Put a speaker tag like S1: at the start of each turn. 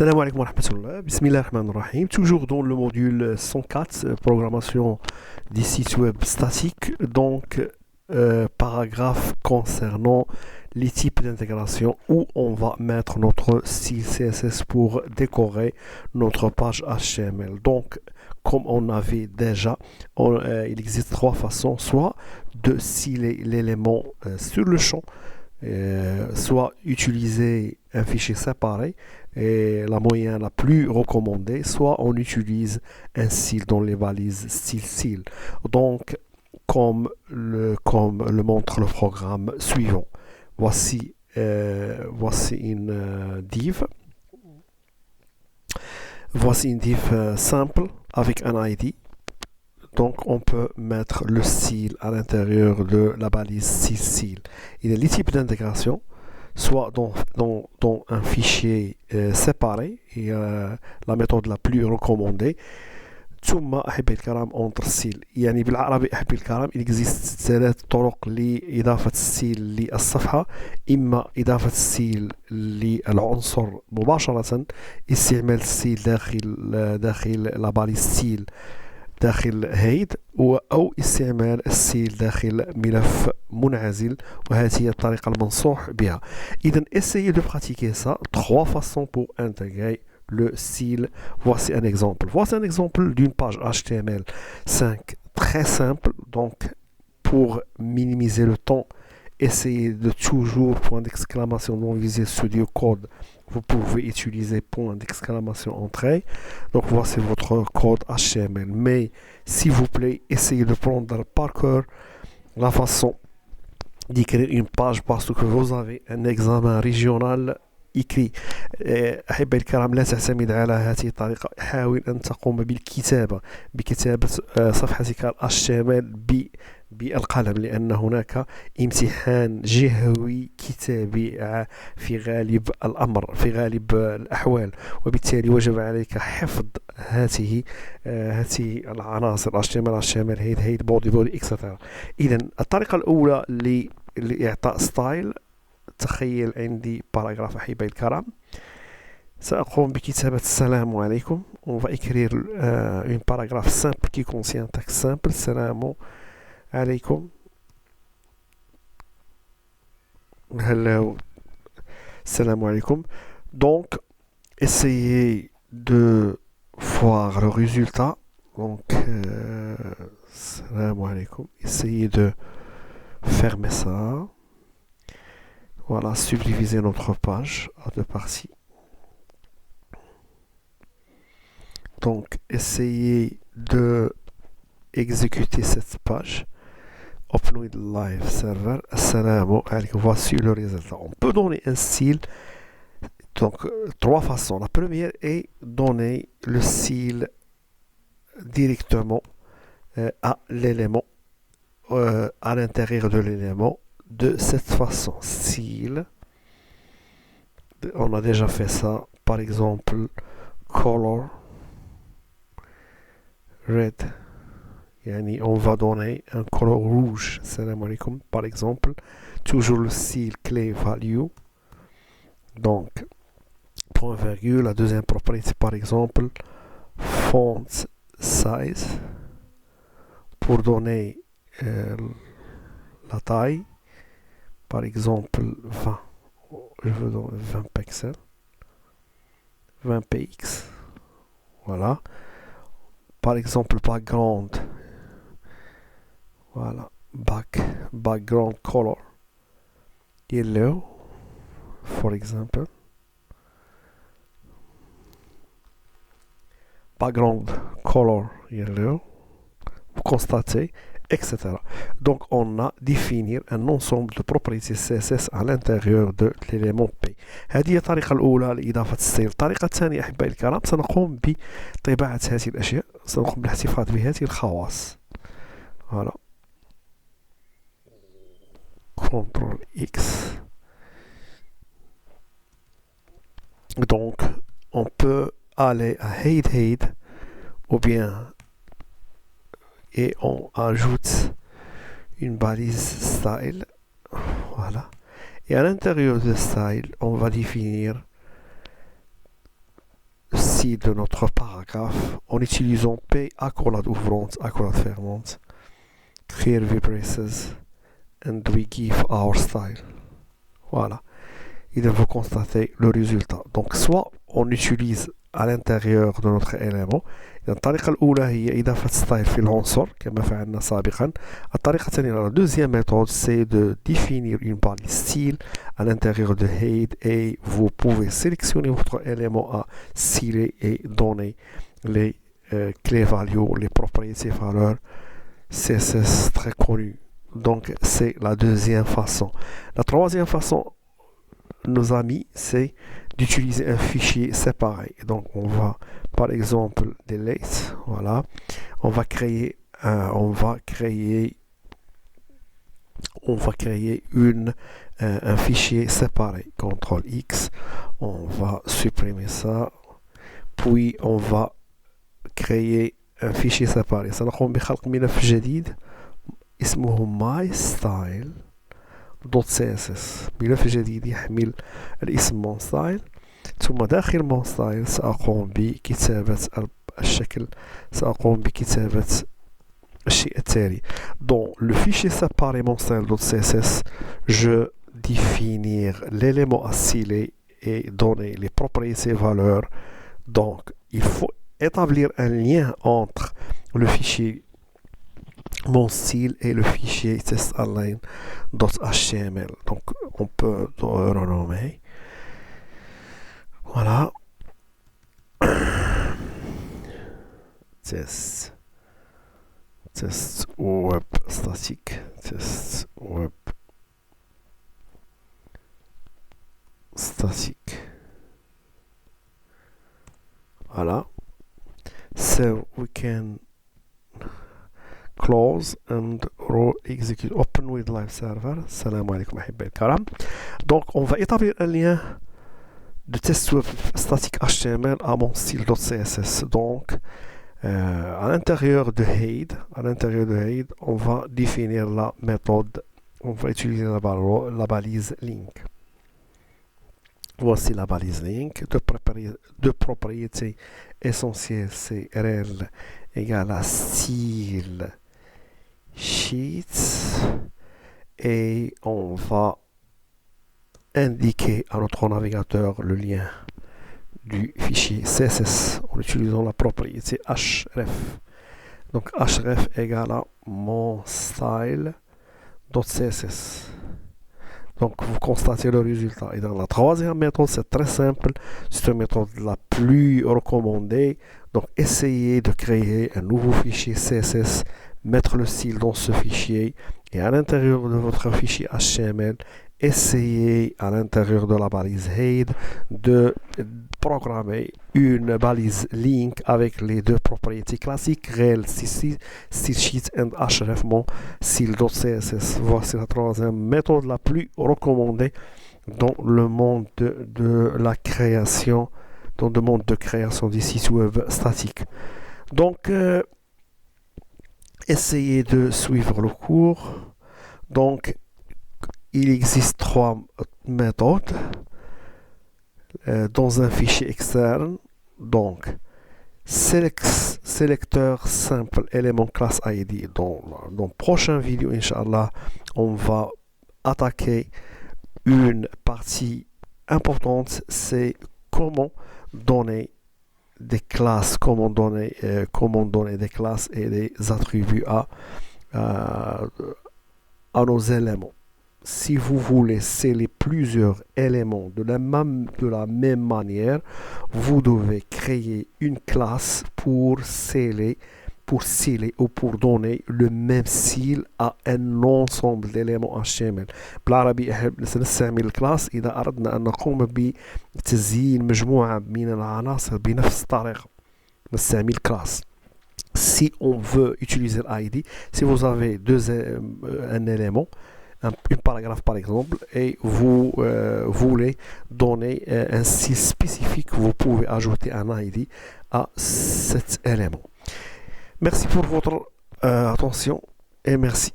S1: Salam alaikum wa rahmatullah. Bismillah ar-Rahman ar-Rahim. Toujours dans le module 104, programmation des sites web statiques. Donc, paragraphe concernant les types d'intégration où on va mettre notre style CSS pour décorer notre page HTML. Donc, comme on avait déjà, il existe trois façons, soit de styler l'élément sur le champ, soit utiliser un fichier séparé et la moyenne la plus recommandée, soit on utilise un style dans les valises style. Donc, comme le montre le programme suivant. Voici une div. Voici une div simple avec un ID. Donc, on peut mettre le style à l'intérieur de la balise style. Il y a les types d'intégration, soit dans un fichier séparé, et la méthode la plus recommandée. ثم أحبائي الكرام entre ستيل يعني بالعربي أحبائي الكرام il existe ثلاث طرق لإضافة ستيل للصفحة. إما إضافة ستيل للعنصر مباشرة، استعمال ستيل داخل لابالي ستيل داخل هيد، أو استعمال الستيل داخل ملف منعزل، وهذه هي الطريقة المنصوح بها. إذا essayez de pratiquer ça. Trois façons pour intégrer le style. Voici un exemple. Voici un exemple d'une page HTML5 très simple. Donc, pour minimiser le temps, essayez de toujours point d'exclamation dans Visual Studio Code. Vous pouvez utiliser point d'exclamation entrée. Donc, voici votre code HTML. Mais, s'il vous plaît, essayez de prendre par cœur la façon d'écrire une page parce que vous avez un examen régional écrit. أحبائي الكرام، لا تعتمد على هذه الطريقة. حاول أن تقوم بكتابة صفحتك ال HTML بالقلم، لأن هناك امتحان جهوي كتابي في غالب الأمر، في غالب الأحوال، وبالتالي وجب عليك حفظ هذه العناصر HTML هيد بودي etc. إذا الطريقة الأولى لإعطاء ستايل، تخيل عندي باراجراف أحبائي الكرام، سأقوم بكتابة السلام عليكم. On va écrire un paragraphe simple qui contient un texte simple. Salam alaikum. Hello. Salam alaikum. Donc, essayez de voir le résultat. Donc, salam alaikum. Essayez de fermer ça. Voilà, subdiviser notre page à deux parties. Donc, essayez de exécuter cette page. Open with live server. Assalamu alaikum. Voici le résultat. On peut donner un style. Donc, trois façons. La première est donner le style directement à l'élément, à l'intérieur de l'élément. De cette façon, style, on a déjà fait ça, par exemple, color, red, yani on va donner un color rouge, salam alaikum, par exemple, toujours le style clé value, donc, point virgule, la deuxième propriété, par exemple, font size, pour donner la taille. Par exemple, 20. Je veux donc 20 pixels. 20 px. Voilà. Par exemple, background. Voilà. Background color. Yellow. For example. Background color yellow. Vous constatez, etc. Donc, on a défini un ensemble de propriétés CSS à l'intérieur de l'élément P. هذه الطريقة الأولى لإضافة الستايل. الطريقة الثانية أحبائي الكرام، سنقوم بطباعة هذه الأشياء، سنقوم بالاحتفاظ بهذه الخواص. Voilà. CTRL X. Donc, on peut aller à head ou bien et on ajoute une balise style. Voilà. Et à l'intérieur de style, on va définir style de notre paragraphe en utilisant P accolade ouvrante, accolade fermante, curly braces, and we give our style. Voilà. Et vous constatez le résultat. Donc, soit on utilise à l'intérieur de notre élément. الطريقة الأولى هي إضافة ستايل في العنصر كما فعلنا سابقا. الطريقة الثانية, la deuxième méthode, c'est de définir une balise style à l'intérieur de head et vous pouvez sélectionner votre élément à styler et donner les clés values, les propriétés valeurs. C'est très connu. Donc, c'est la deuxième façon. La troisième façon, nos amis, c'est d'utiliser un fichier séparé. Donc, on va, par exemple, delete, voilà. On va créer un fichier séparé. CTRL X, on va supprimer ça. Puis, on va créer un fichier séparé. سنقوم بخلق ملف جديد اسمه mystyle.css. ملف جديد يحمل الاسم monstyle. ثم داخل monstyle سأقوم بكتابة الشيء التالي. Dans le fichier séparé monstyle.css, je définir l'élément à styler et donner les propriétés valeurs. Donc, il faut établir un lien entre le fichier mon style et le fichier testalign.html. Donc, on peut renommer. Voilà. Test web statique. Test web statique. Voilà. So we can close and execute open with live server. Salam alaikum ahibba al-karam. Donc on va établir un lien de test web statique HTML à mon style.css. Donc à l'intérieur de head, on va définir la méthode, on va utiliser la balise link. Voici la balise link. Deux propriétés essentielles, c'est rel égale à style sheets et on va indiquer à notre navigateur le lien du fichier CSS en utilisant la propriété href. Donc href égale à mon style.css. Donc vous constatez le résultat. Et dans la troisième méthode, c'est très simple. C'est une méthode la plus recommandée. Donc essayez de créer un nouveau fichier CSS, mettre le style dans ce fichier et à l'intérieur de votre fichier HTML, essayez à l'intérieur de la balise head de programmer une balise link avec les deux propriétés classiques rel style sheet and href mon style.css. Voici la troisième méthode la plus recommandée dans le monde de la création, dans le monde de création des sites web statiques. Donc essayez de suivre le cours. Donc il existe trois méthodes dans un fichier externe. Donc, sélecteur simple élément classe ID. Dans la prochaine vidéo, Inch'Allah, on va attaquer une partie importante, c'est comment donner des classes, comment donner des classes et des attributs à nos éléments. Si vous voulez sceller plusieurs éléments de la même manière, vous devez créer une classe pour sceller ou pour donner le même style à un ensemble d'éléments HTML. بالعربي سنستعمل الكلاس إذا أردنا أن نقوم بتزيين مجموعة من العناصر بنفس الطريقة. نستعمل classe. Si on veut utiliser l'ID, si vous avez un élément, un paragraphe par exemple, et vous voulez donner un style spécifique, vous pouvez ajouter un ID à cet élément. Merci pour votre attention et merci.